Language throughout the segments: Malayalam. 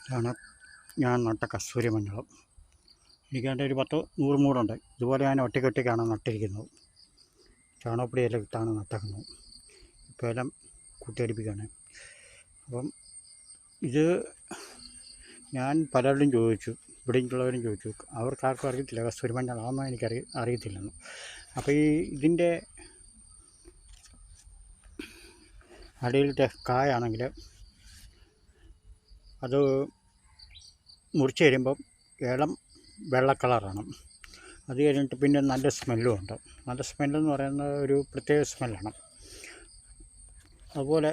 ഇതാണ് ഞാൻ നട്ട കസ്തൂരി മഞ്ഞൾ. എനിക്കാണ്ട് ഒരു 10-100 മൂടുണ്ട്. ഇതുപോലെ ഞാൻ ഒറ്റയ്ക്കാണ് നട്ടിരിക്കുന്നത്. ചാണകപ്പൊടിയെല്ലാം ഇട്ടാണ് നട്ടേക്കുന്നത്. ഇപ്പോൾ എല്ലാം കൂട്ടിയടിപ്പിക്കുകയാണ്. അപ്പം ഇത് ഞാൻ പലരോടും ചോദിച്ചു, ഇവിടെയുള്ളവരും ചോദിച്ചു. അവർക്കാർക്കും അറിയത്തില്ല കസ്തൂരി മഞ്ഞളാണെന്ന് അറിയത്തില്ലെന്ന്. അപ്പോൾ ഇതിൻ്റെ അടിയിലത്തെ കായാണെങ്കിൽ അത് മുറിച്ച് കഴിയുമ്പം ഇളം വെള്ള കളറാണ്. അത് കഴിഞ്ഞിട്ട് പിന്നെ നല്ല സ്മെല്ലും ഉണ്ട്. നല്ല സ്മെല്ലെന്ന് പറയുന്നത് ഒരു പ്രത്യേക സ്മെല്ലാണ്. അതുപോലെ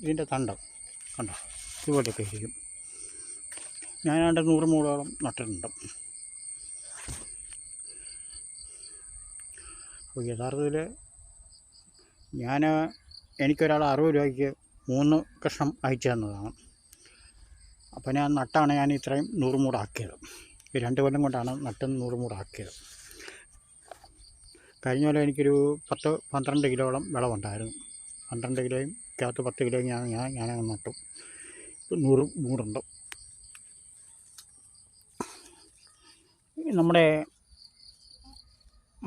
ഇതിൻ്റെ തണ്ടം കണ്ടോ, ഇതുപോലെയൊക്കെ ഇരിക്കും. ഞാനാണ്ട് 100 മൂടോളം നട്ടിട്ടുണ്ട്. അപ്പോൾ യഥാർത്ഥത്തിൽ എനിക്കൊരാൾ 60 രൂപയ്ക്ക് 3 കഷ്ണം അയച്ചു തന്നതാണ്. അപ്പോൾ ഞാൻ നട്ടാണ് ഞാൻ ഇത്രയും 100 മൂടാക്കിയത്. ഈ 2 കൊല്ലം കൊണ്ടാണ് നട്ട് 100 മൂടാക്കിയത്. കഴിഞ്ഞ കൊല്ലം എനിക്കൊരു 10-12 കിലോളം വിളവുണ്ടായിരുന്നു. 12 കിലോയും അകത്ത് 10 കിലോയും ഞാനങ്ങ് നട്ടു. 100 മൂടുണ്ട്. നമ്മുടെ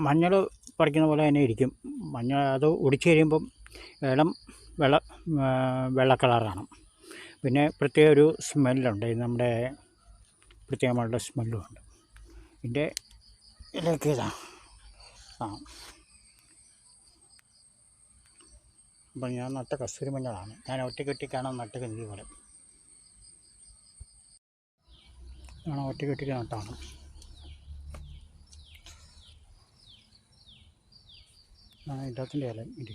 മഞ്ഞൾ പറിക്കുന്ന പോലെ തന്നെ ഇരിക്കും. മഞ്ഞൾ അത് ഒടിച്ച് കഴിയുമ്പം ഇളം വെള്ള കളറാണ്. പിന്നെ പ്രത്യേക ഒരു സ്മെല്ലുണ്ട്. നമ്മുടെ പ്രത്യേകമായിട്ടുള്ള സ്മെല്ലുമുണ്ട്. ഇതിൻ്റെ ഇലയൊക്കെ ഇതാ. അപ്പം ഞാൻ നട്ട കസ്തൂരി മഞ്ഞളാണ്. ഞാൻ ഒറ്റയ്ക്കാണ് നട്ടത്. പോലെ ഞാൻ ഒറ്റയ്ക്ക് നട്ടാണ്. ഇതിൻ്റെ ഇല ഇരി